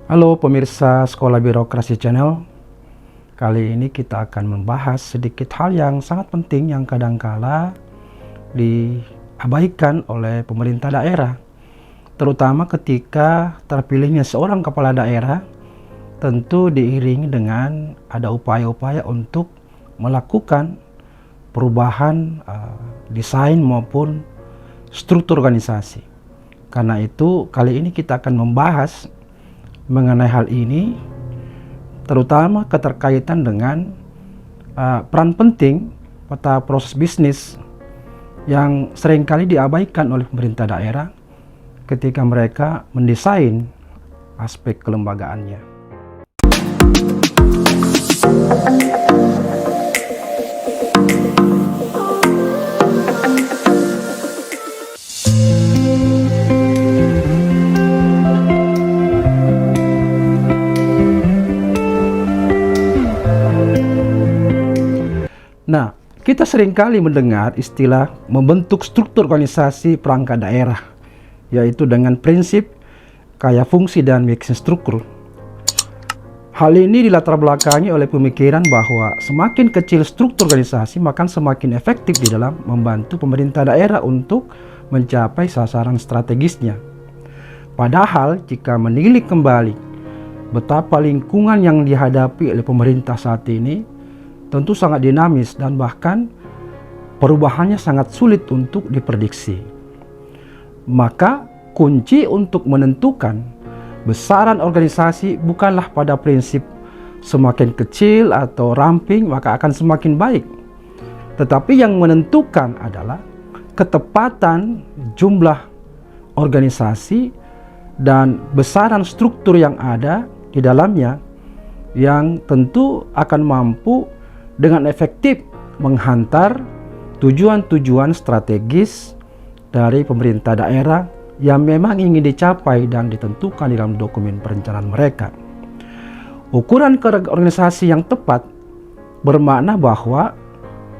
Halo pemirsa Sekolah Birokrasi Channel. Kali ini kita akan membahas sedikit hal yang sangat penting yang kadangkala diabaikan oleh pemerintah daerah. Terutama ketika terpilihnya seorang kepala daerah, tentu diiringi dengan ada upaya-upaya untuk melakukan perubahan desain maupun struktur organisasi. Karena itu kali ini kita akan membahas mengenai hal ini, terutama keterkaitan dengan peran penting pada proses bisnis yang seringkali diabaikan oleh pemerintah daerah ketika mereka mendesain aspek kelembagaannya. Nah, kita seringkali mendengar istilah membentuk struktur organisasi perangkat daerah, yaitu dengan prinsip kaya fungsi dan mixing struktur. Hal ini dilatar belakangi oleh pemikiran bahwa semakin kecil struktur organisasi, maka semakin efektif di dalam membantu pemerintah daerah untuk mencapai sasaran strategisnya. Padahal jika menilik kembali betapa lingkungan yang dihadapi oleh pemerintah saat ini tentu sangat dinamis dan bahkan perubahannya sangat sulit untuk diprediksi. Maka kunci untuk menentukan besaran organisasi bukanlah pada prinsip semakin kecil atau ramping maka akan semakin baik. Tetapi yang menentukan adalah ketepatan jumlah organisasi dan besaran struktur yang ada di dalamnya yang tentu akan mampu dengan efektif menghantar tujuan-tujuan strategis dari pemerintah daerah yang memang ingin dicapai dan ditentukan di dalam dokumen perencanaan mereka. Ukuran organisasi yang tepat bermakna bahwa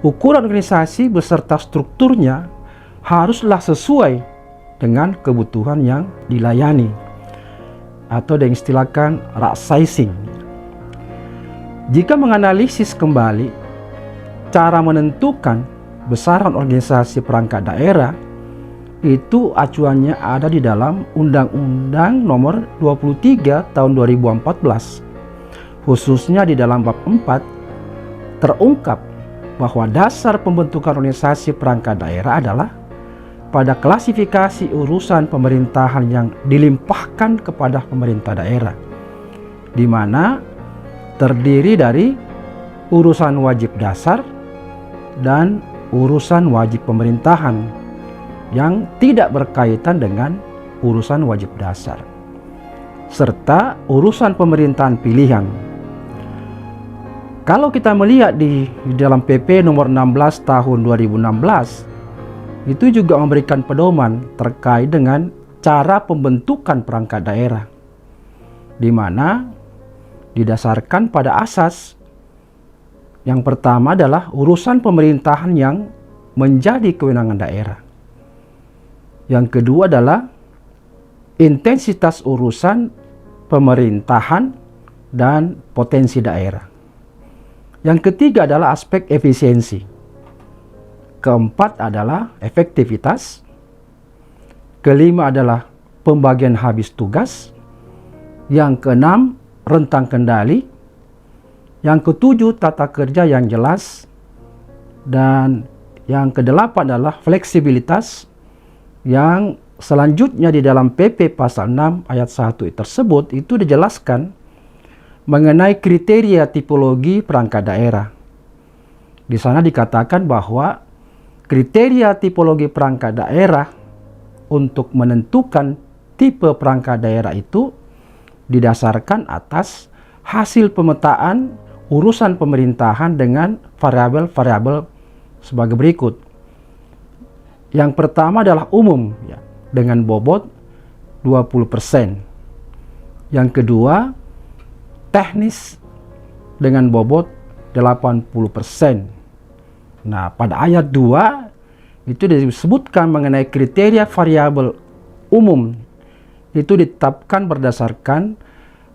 ukuran organisasi beserta strukturnya haruslah sesuai dengan kebutuhan yang dilayani atau diistilahkan right sizing. Jika menganalisis kembali cara menentukan besaran organisasi perangkat daerah, itu acuannya ada di dalam Undang-Undang Nomor 23 Tahun 2014. Khususnya di dalam bab 4 terungkap bahwa dasar pembentukan organisasi perangkat daerah adalah pada klasifikasi urusan pemerintahan yang dilimpahkan kepada pemerintah daerah, di mana terdiri dari urusan wajib dasar dan urusan wajib pemerintahan yang tidak berkaitan dengan urusan wajib dasar, serta urusan pemerintahan pilihan. Kalau kita melihat di dalam PP nomor 16 tahun 2016, itu juga memberikan pedoman terkait dengan cara pembentukan perangkat daerah, di mana didasarkan pada asas yang pertama adalah urusan pemerintahan yang menjadi kewenangan daerah. Yang kedua adalah intensitas urusan pemerintahan dan potensi daerah. Yang ketiga adalah aspek efisiensi. Keempat adalah efektivitas. Kelima adalah pembagian habis tugas. Yang keenam rentang kendali. Yang ketujuh tata kerja yang jelas. Dan yang kedelapan adalah fleksibilitas, yang selanjutnya di dalam PP pasal 6 ayat 1 tersebut itu dijelaskan mengenai kriteria tipologi perangkat daerah. Di sana dikatakan bahwa kriteria tipologi perangkat daerah untuk menentukan tipe perangkat daerah itu didasarkan atas hasil pemetaan urusan pemerintahan dengan variabel-variabel sebagai berikut. Yang pertama adalah umum ya, dengan bobot 20%. Yang kedua teknis dengan bobot 80%. Nah, pada ayat 2 itu disebutkan mengenai kriteria variabel umum itu ditetapkan berdasarkan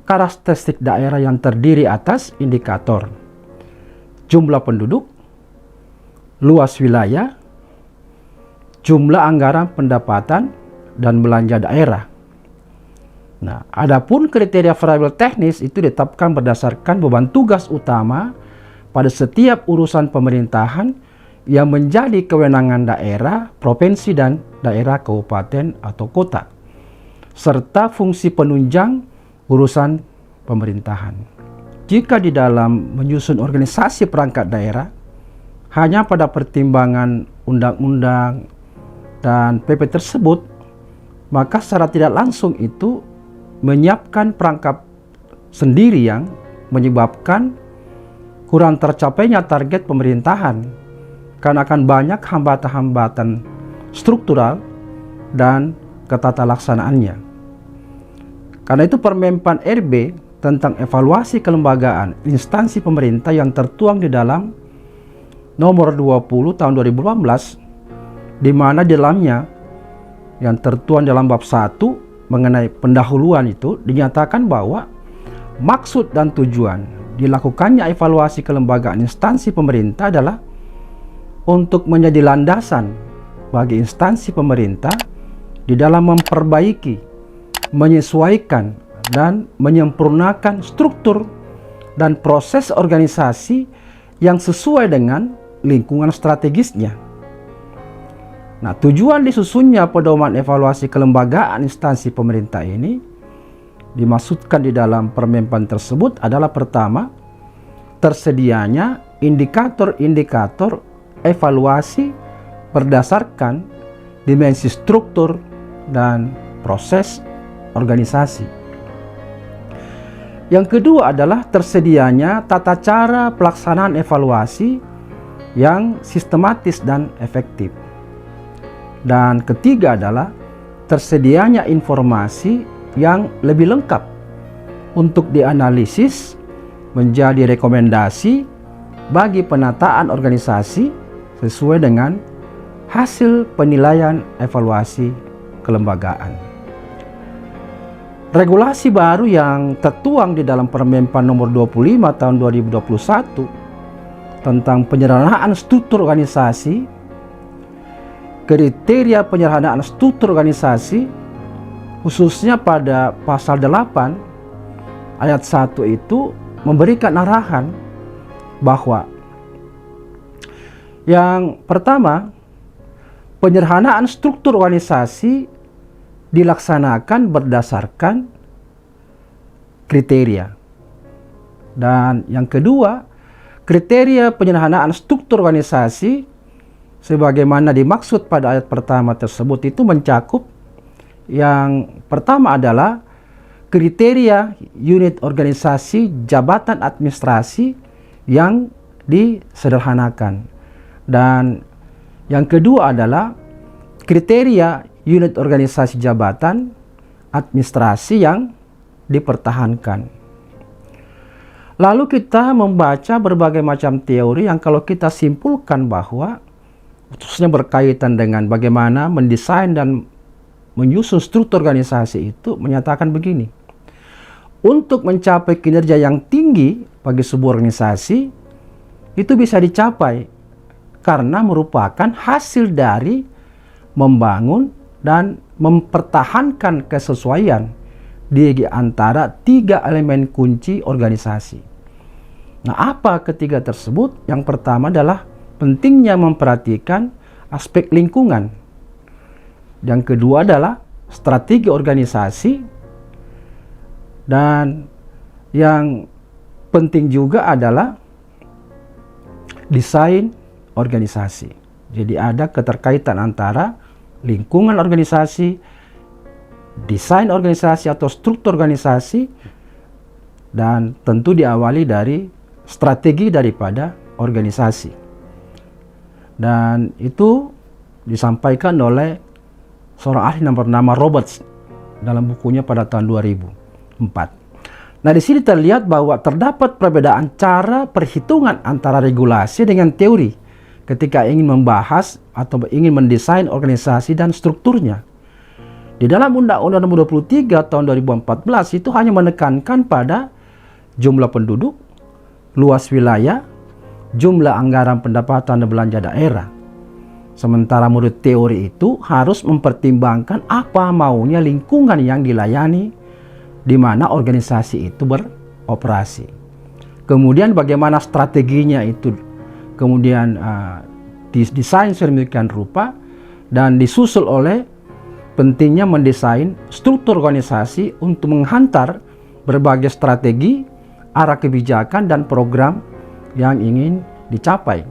karakteristik daerah yang terdiri atas indikator jumlah penduduk, luas wilayah, jumlah anggaran pendapatan, dan belanja daerah. Nah, adapun kriteria variabel teknis itu ditetapkan berdasarkan beban tugas utama pada setiap urusan pemerintahan yang menjadi kewenangan daerah, provinsi, dan daerah kabupaten atau kota, serta fungsi penunjang urusan pemerintahan. Jika di dalam menyusun organisasi perangkat daerah, hanya pada pertimbangan undang-undang dan PP tersebut, maka secara tidak langsung itu menyiapkan perangkap sendiri yang menyebabkan kurang tercapainya target pemerintahan, karena akan banyak hambatan-hambatan struktural dan ketata laksanaannya. Karena itu Permenpan RB tentang evaluasi kelembagaan instansi pemerintah yang tertuang di dalam nomor 20 tahun 2018, di mana di dalamnya yang tertuang dalam bab 1 mengenai pendahuluan itu dinyatakan bahwa maksud dan tujuan dilakukannya evaluasi kelembagaan instansi pemerintah adalah untuk menjadi landasan bagi instansi pemerintah di dalam memperbaiki, menyesuaikan, dan menyempurnakan struktur dan proses organisasi yang sesuai dengan lingkungan strategisnya. Nah, tujuan disusunnya pedoman evaluasi kelembagaan instansi pemerintah ini dimaksudkan di dalam Permenpan tersebut adalah pertama, tersedianya indikator-indikator evaluasi berdasarkan dimensi struktur dan proses organisasi. Yang kedua adalah tersedianya tata cara pelaksanaan evaluasi yang sistematis dan efektif. Dan ketiga adalah tersedianya informasi yang lebih lengkap untuk dianalisis menjadi rekomendasi bagi penataan organisasi sesuai dengan hasil penilaian evaluasi kelembagaan. Regulasi baru yang tertuang di dalam Permenpan nomor 25 tahun 2021 tentang penyederhanaan struktur organisasi, kriteria penyederhanaan struktur organisasi, khususnya pada pasal 8 ayat 1 itu memberikan arahan bahwa yang pertama, penyederhanaan struktur organisasi dilaksanakan berdasarkan kriteria. Dan yang kedua, kriteria penyederhanaan struktur organisasi sebagaimana dimaksud pada ayat pertama tersebut itu mencakup yang pertama adalah kriteria unit organisasi jabatan administrasi yang disederhanakan, dan yang kedua adalah kriteria unit organisasi jabatan administrasi yang dipertahankan. Lalu kita membaca berbagai macam teori yang kalau kita simpulkan bahwa khususnya berkaitan dengan bagaimana mendesain dan menyusun struktur organisasi itu menyatakan begini. Untuk mencapai kinerja yang tinggi bagi sebuah organisasi itu bisa dicapai karena merupakan hasil dari membangun dan mempertahankan kesesuaian di antara tiga elemen kunci organisasi. Nah, apa ketiga tersebut? Yang pertama adalah pentingnya memperhatikan aspek lingkungan. Yang kedua adalah strategi organisasi. Dan yang penting juga adalah desain organisasi. Jadi ada keterkaitan antara lingkungan organisasi, desain organisasi atau struktur organisasi, dan tentu diawali dari strategi daripada organisasi. Dan itu disampaikan oleh seorang ahli yang bernama Roberts dalam bukunya pada tahun 2004. Nah, di sini terlihat bahwa terdapat perbedaan cara perhitungan antara regulasi dengan teori ketika ingin membahas atau ingin mendesain organisasi dan strukturnya. Di dalam Undang-Undang Nomor 23 tahun 2014 itu hanya menekankan pada jumlah penduduk, luas wilayah, jumlah anggaran pendapatan dan belanja daerah. Sementara menurut teori itu harus mempertimbangkan apa maunya lingkungan yang dilayani, di mana organisasi itu beroperasi. Kemudian bagaimana strateginya itu kemudian didesain sedemikian rupa dan disusul oleh pentingnya mendesain struktur organisasi untuk menghantar berbagai strategi, arah kebijakan dan program yang ingin dicapai.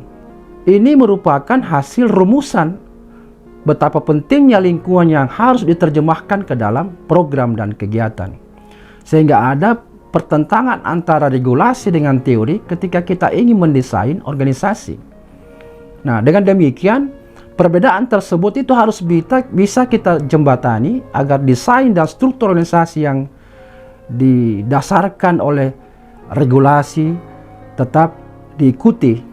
Ini merupakan hasil rumusan betapa pentingnya lingkungan yang harus diterjemahkan ke dalam program dan kegiatan. Sehingga ada pertentangan antara regulasi dengan teori ketika kita ingin mendesain organisasi. Nah, dengan demikian perbedaan tersebut itu harus bisa kita jembatani agar desain dan struktur organisasi yang didasarkan oleh regulasi tetap diikuti.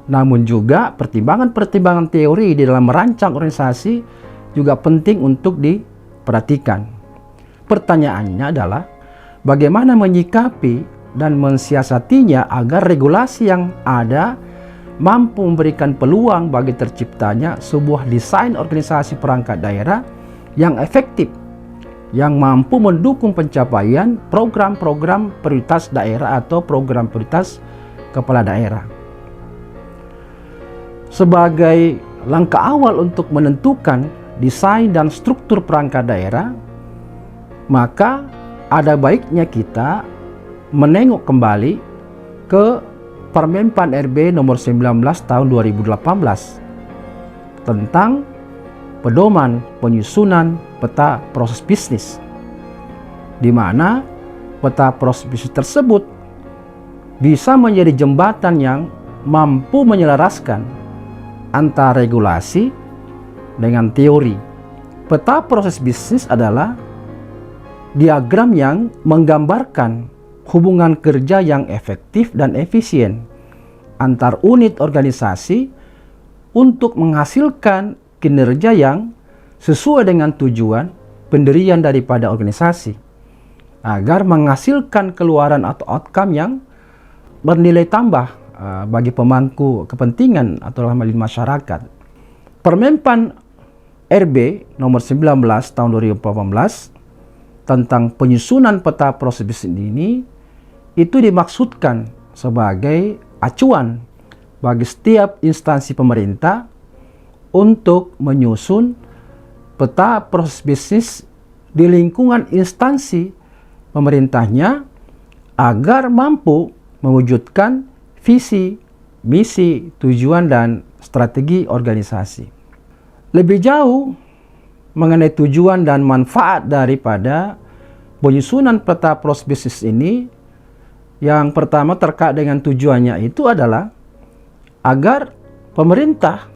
Namun juga pertimbangan-pertimbangan teori di dalam merancang organisasi juga penting untuk diperhatikan. Pertanyaannya adalah bagaimana menyikapi dan mensiasatinya agar regulasi yang ada mampu memberikan peluang bagi terciptanya sebuah desain organisasi perangkat daerah yang efektif, yang mampu mendukung pencapaian program-program prioritas daerah atau program prioritas kepala daerah. Sebagai langkah awal untuk menentukan desain dan struktur perangkat daerah, maka ada baiknya kita menengok kembali ke Permenpan RB nomor 19 tahun 2018 tentang pedoman penyusunan peta proses bisnis, di mana peta proses bisnis tersebut bisa menjadi jembatan yang mampu menyelaraskan antara regulasi dengan teori. Peta proses bisnis adalah diagram yang menggambarkan hubungan kerja yang efektif dan efisien antar unit organisasi untuk menghasilkan kinerja yang sesuai dengan tujuan pendirian daripada organisasi, agar menghasilkan keluaran atau outcome yang bernilai tambah bagi pemangku kepentingan atau dalam hal ini masyarakat. Permenpan RB nomor 19 tahun 2018 tentang penyusunan peta proses bisnis ini itu dimaksudkan sebagai acuan bagi setiap instansi pemerintah untuk menyusun peta proses bisnis di lingkungan instansi pemerintahnya agar mampu mewujudkan visi, misi, tujuan, dan strategi organisasi. Lebih jauh mengenai tujuan dan manfaat daripada penyusunan peta proses bisnis ini, yang pertama terkait dengan tujuannya itu adalah agar pemerintah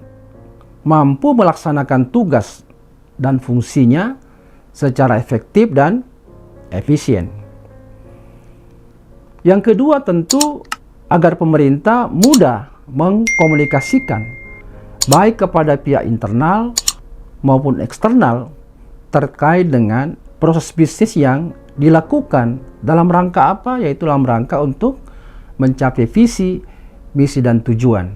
mampu melaksanakan tugas dan fungsinya secara efektif dan efisien. Yang kedua tentu agar pemerintah mudah mengkomunikasikan baik kepada pihak internal maupun eksternal terkait dengan proses bisnis yang dilakukan dalam rangka apa, yaitu dalam rangka untuk mencapai visi, misi, dan tujuan.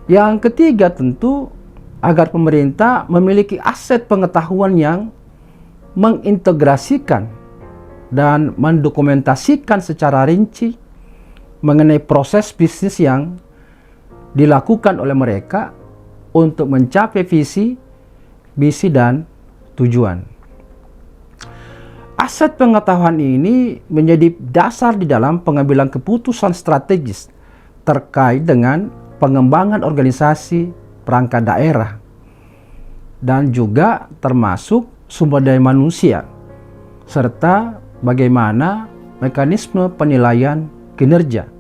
Yang ketiga tentu agar pemerintah memiliki aset pengetahuan yang mengintegrasikan dan mendokumentasikan secara rinci mengenai proses bisnis yang dilakukan oleh mereka untuk mencapai visi, misi, dan tujuan. Aset pengetahuan ini menjadi dasar di dalam pengambilan keputusan strategis terkait dengan pengembangan organisasi perangkat daerah dan juga termasuk sumber daya manusia serta bagaimana mekanisme penilaian kinerja.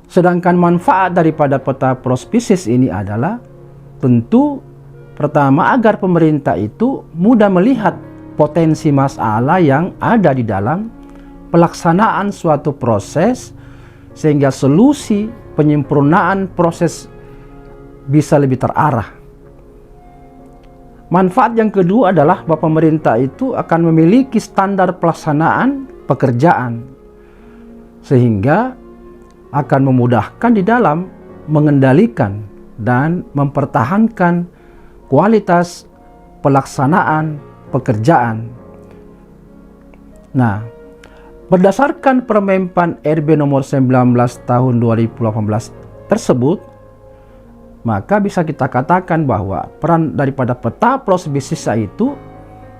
Sedangkan manfaat daripada peta proses bisnis ini adalah tentu pertama agar pemerintah itu mudah melihat potensi masalah yang ada di dalam pelaksanaan suatu proses sehingga solusi penyempurnaan proses bisa lebih terarah. Manfaat yang kedua adalah bahwa pemerintah itu akan memiliki standar pelaksanaan pekerjaan, sehingga akan memudahkan di dalam mengendalikan dan mempertahankan kualitas pelaksanaan pekerjaan. Nah, berdasarkan Permenpan RB nomor 19 tahun 2018 tersebut, maka bisa kita katakan bahwa peran daripada peta proses bisnis itu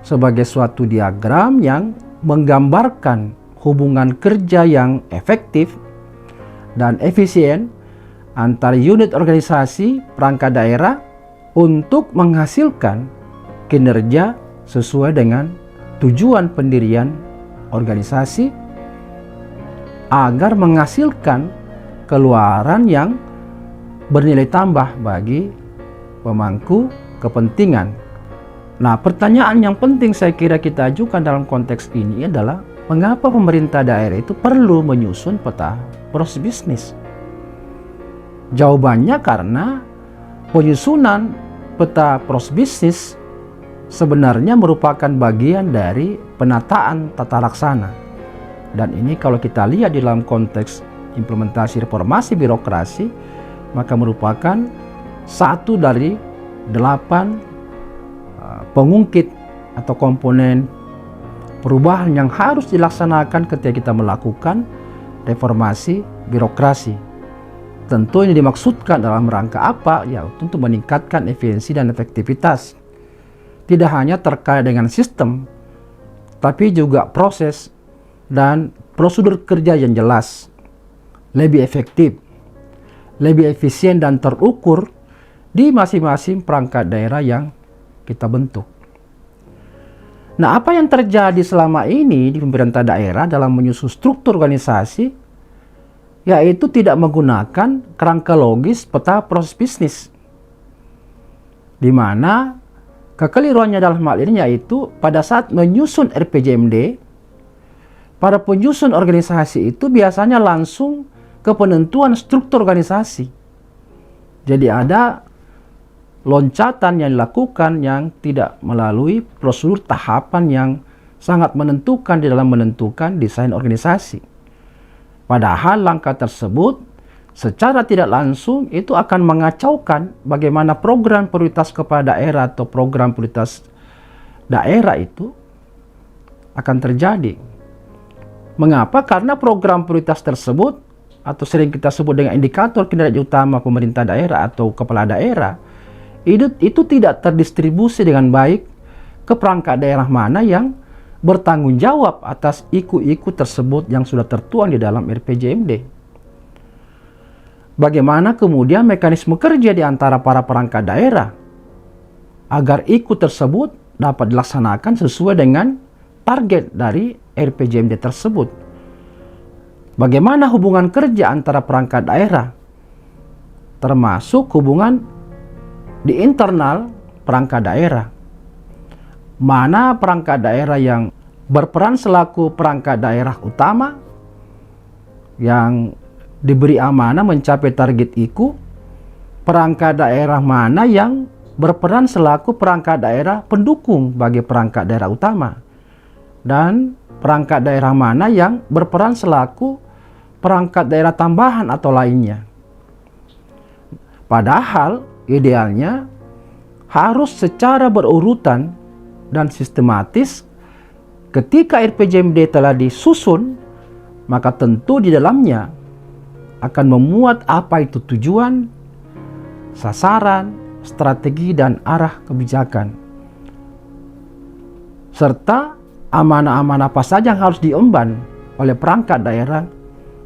sebagai suatu diagram yang menggambarkan hubungan kerja yang efektif dan efisien antara unit organisasi perangkat daerah untuk menghasilkan kinerja sesuai dengan tujuan pendirian organisasi agar menghasilkan keluaran yang bernilai tambah bagi pemangku kepentingan. Nah, pertanyaan yang penting saya kira kita ajukan dalam konteks ini adalah mengapa pemerintah daerah itu perlu menyusun peta proses bisnis? Jawabannya karena penyusunan peta proses bisnis sebenarnya merupakan bagian dari penataan tata laksana. Dan ini kalau kita lihat di dalam konteks implementasi reformasi birokrasi, maka merupakan satu dari 8 pengungkit atau komponen perubahan yang harus dilaksanakan ketika kita melakukan reformasi birokrasi. Tentu ini dimaksudkan dalam rangka apa? Ya, untuk meningkatkan efisiensi dan efektivitas. Tidak hanya terkait dengan sistem, tapi juga proses dan prosedur kerja yang jelas, lebih efektif, lebih efisien dan terukur di masing-masing perangkat daerah yang kita bentuk. Nah, apa yang terjadi selama ini di pemerintah daerah dalam menyusun struktur organisasi, yaitu tidak menggunakan kerangka logis peta proses bisnis, di mana kekeliruannya dalam hal ini yaitu pada saat menyusun RPJMD, para penyusun organisasi itu biasanya langsung ke penentuan struktur organisasi. Jadi ada loncatan yang dilakukan yang tidak melalui prosedur tahapan yang sangat menentukan di dalam menentukan desain organisasi. Padahal langkah tersebut secara tidak langsung itu akan mengacaukan bagaimana program prioritas kepala daerah atau program prioritas daerah itu akan terjadi. Mengapa? Karena program prioritas tersebut atau sering kita sebut dengan indikator kinerja utama pemerintah daerah atau kepala daerah itu tidak terdistribusi dengan baik ke perangkat daerah mana yang bertanggung jawab atas iku-iku tersebut yang sudah tertuang di dalam RPJMD. Bagaimana kemudian mekanisme kerja di antara para perangkat daerah agar iku tersebut dapat dilaksanakan sesuai dengan target dari RPJMD tersebut? Bagaimana hubungan kerja antara perangkat daerah, termasuk hubungan di internal perangkat daerah? Mana perangkat daerah yang berperan selaku perangkat daerah utama yang diberi amanah mencapai target IKU, perangkat daerah mana yang berperan selaku perangkat daerah pendukung bagi perangkat daerah utama, dan perangkat daerah mana yang berperan selaku perangkat daerah tambahan atau lainnya. Padahal idealnya harus secara berurutan dan sistematis. Ketika RPJMD telah disusun, maka tentu di dalamnya akan memuat apa itu tujuan, sasaran, strategi, dan arah kebijakan, serta amanah-amanah apa saja yang harus diemban oleh perangkat daerah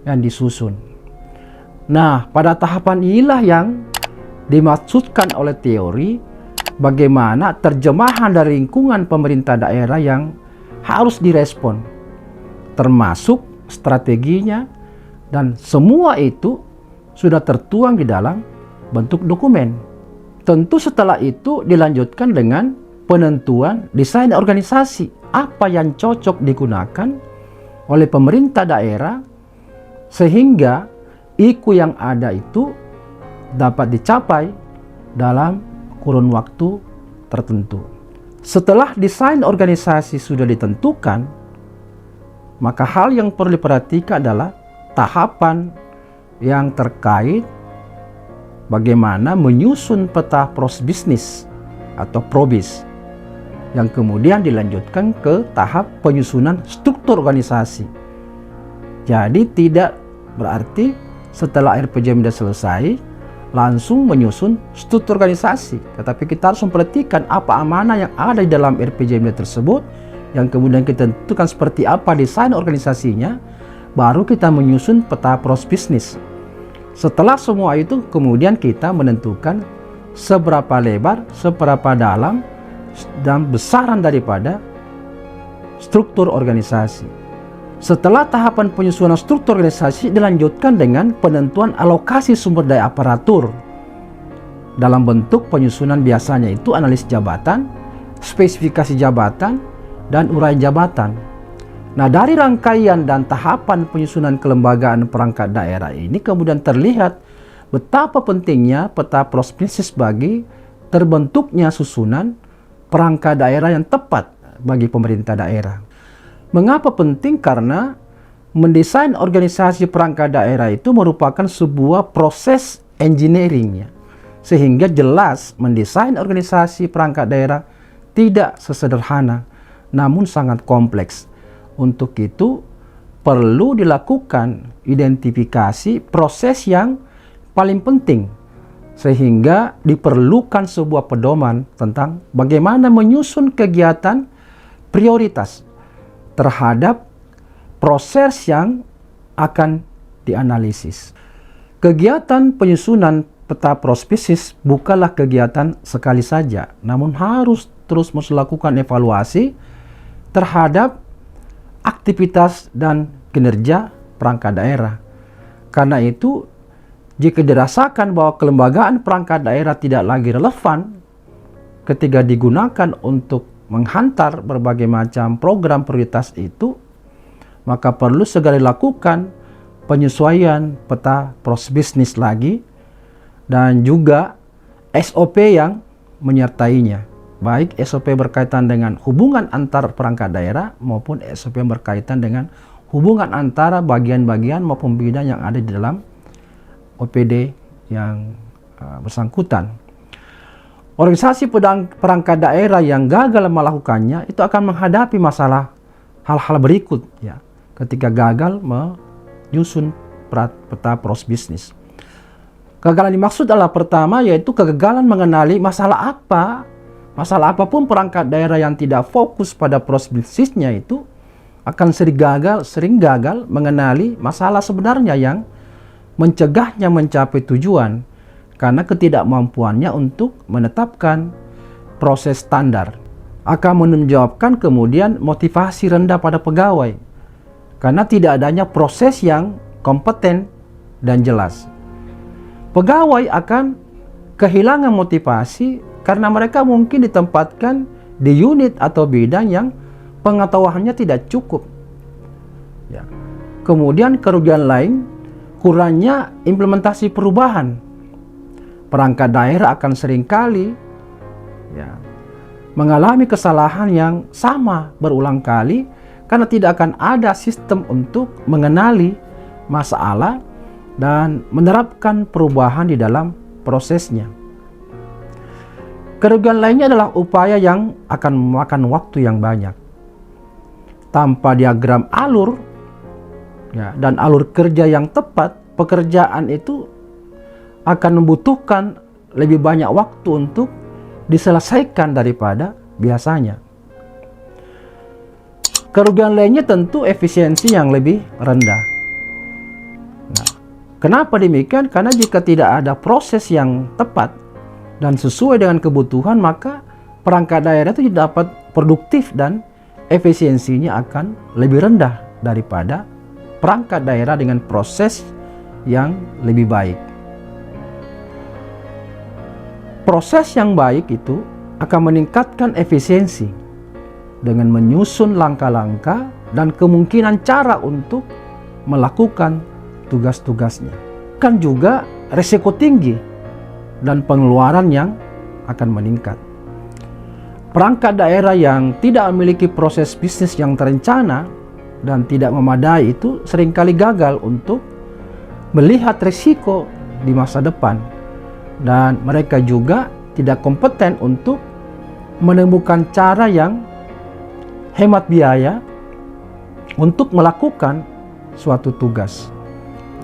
yang disusun. Nah, pada tahapan inilah yang dimaksudkan oleh teori bagaimana terjemahan dari lingkungan pemerintah daerah yang harus direspon, termasuk strateginya, dan semua itu sudah tertuang di dalam bentuk dokumen. Tentu setelah itu dilanjutkan dengan penentuan desain organisasi, apa yang cocok digunakan oleh pemerintah daerah sehingga IKU yang ada itu dapat dicapai dalam kurun waktu tertentu. Setelah desain organisasi sudah ditentukan, maka hal yang perlu diperhatikan adalah tahapan yang terkait bagaimana menyusun peta proses bisnis atau probis, yang kemudian dilanjutkan ke tahap penyusunan struktur organisasi. Jadi tidak berarti setelah RPJMD selesai langsung menyusun struktur organisasi, tetapi kita harus memperhatikan apa amanah yang ada di dalam RPJMD tersebut, yang kemudian kita tentukan seperti apa desain organisasinya, baru kita menyusun peta proses bisnis. Setelah semua itu kemudian kita menentukan seberapa lebar, seberapa dalam, dan besaran daripada struktur organisasi. Setelah tahapan penyusunan struktur organisasi dilanjutkan dengan penentuan alokasi sumber daya aparatur dalam bentuk penyusunan, biasanya itu analisis jabatan, spesifikasi jabatan, dan uraian jabatan. Nah, dari rangkaian dan tahapan penyusunan kelembagaan perangkat daerah ini kemudian terlihat betapa pentingnya peta proses bisnis bagi terbentuknya susunan perangkat daerah yang tepat bagi pemerintah daerah. Mengapa penting? Karena mendesain organisasi perangkat daerah itu merupakan sebuah proses engineeringnya, sehingga jelas mendesain organisasi perangkat daerah tidak sesederhana, namun sangat kompleks. Untuk itu perlu dilakukan identifikasi proses yang paling penting, sehingga diperlukan sebuah pedoman tentang bagaimana menyusun kegiatan prioritas terhadap proses yang akan dianalisis. Kegiatan penyusunan peta proses bisnis bukanlah kegiatan sekali saja, namun harus terus melakukan evaluasi terhadap aktivitas dan kinerja perangkat daerah. Karena itu, jika dirasakan bahwa kelembagaan perangkat daerah tidak lagi relevan ketika digunakan untuk menghantar berbagai macam program prioritas itu, maka perlu segera dilakukan penyesuaian peta proses bisnis lagi dan juga SOP yang menyertainya, baik SOP berkaitan dengan hubungan antar perangkat daerah maupun SOP yang berkaitan dengan hubungan antara bagian-bagian maupun bidang yang ada di dalam OPD yang bersangkutan. Organisasi perangkat daerah yang gagal melakukannya itu akan menghadapi masalah hal-hal berikut ya, ketika gagal menyusun peta proses bisnis. Kegagalan dimaksud adalah pertama, yaitu kegagalan mengenali masalah apa. Masalah apapun perangkat daerah yang tidak fokus pada proses bisnisnya itu akan sering gagal mengenali masalah sebenarnya yang mencegahnya mencapai tujuan karena ketidakmampuannya untuk menetapkan proses standar. Akan menjawabkan kemudian motivasi rendah pada pegawai karena tidak adanya proses yang kompeten dan jelas. Pegawai akan kehilangan motivasi karena mereka mungkin ditempatkan di unit atau bidang yang pengetahuannya tidak cukup. Ya. Kemudian kerugian lain, kurangnya implementasi perubahan. Perangkat daerah akan seringkali ya, mengalami kesalahan yang sama berulang kali karena tidak akan ada sistem untuk mengenali masalah dan menerapkan perubahan di dalam prosesnya. Kerugian lainnya adalah upaya yang akan memakan waktu yang banyak. Tanpa diagram alur ya, dan alur kerja yang tepat, pekerjaan itu akan membutuhkan lebih banyak waktu untuk diselesaikan daripada biasanya. Kerugian lainnya tentu efisiensi yang lebih rendah. Nah, kenapa demikian? Karena jika tidak ada proses yang tepat dan sesuai dengan kebutuhan, maka perangkat daerah itu tidak dapat produktif dan efisiensinya akan lebih rendah daripada perangkat daerah dengan proses yang lebih baik. Proses yang baik itu akan meningkatkan efisiensi dengan menyusun langkah-langkah dan kemungkinan cara untuk melakukan tugas-tugasnya. Kan juga resiko tinggi dan pengeluaran yang akan meningkat. Perangkat daerah yang tidak memiliki proses bisnis yang terencana dan tidak memadai itu seringkali gagal untuk melihat risiko di masa depan, dan mereka juga tidak kompeten untuk menemukan cara yang hemat biaya untuk melakukan suatu tugas.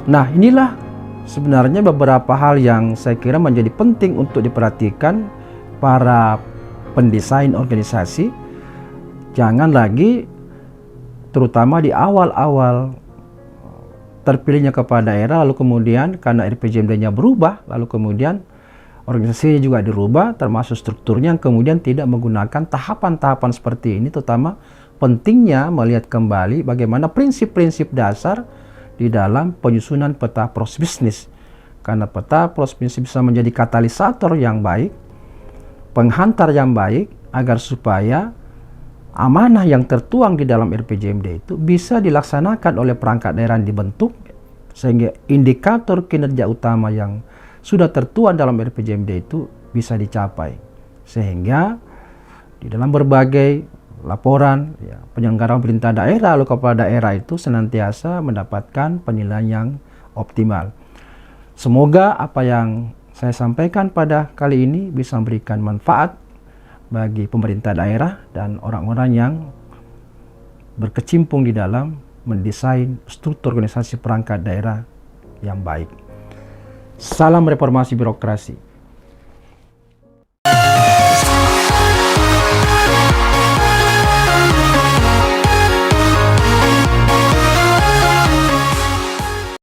Nah, inilah sebenarnya beberapa hal yang saya kira menjadi penting untuk diperhatikan para pendesain organisasi. Jangan lagi, terutama di awal-awal terpilihnya kepala daerah, lalu kemudian karena RPJMD-nya berubah, lalu kemudian organisasinya juga dirubah, termasuk strukturnya, yang kemudian tidak menggunakan tahapan-tahapan seperti ini. Terutama pentingnya melihat kembali bagaimana prinsip-prinsip dasar di dalam penyusunan peta proses bisnis. Karena peta proses bisnis bisa menjadi katalisator yang baik, penghantar yang baik, agar supaya amanah yang tertuang di dalam RPJMD itu bisa dilaksanakan oleh perangkat daerah yang dibentuk, sehingga indikator kinerja utama yang sudah tertuang dalam RPJMD itu bisa dicapai, sehingga di dalam berbagai laporan penyelenggaraan pemerintah daerah, lalu kepala daerah itu senantiasa mendapatkan penilaian yang optimal. Semoga apa yang saya sampaikan pada kali ini bisa memberikan manfaat bagi pemerintah daerah dan orang-orang yang berkecimpung di dalam mendesain struktur organisasi perangkat daerah yang baik. Salam reformasi birokrasi.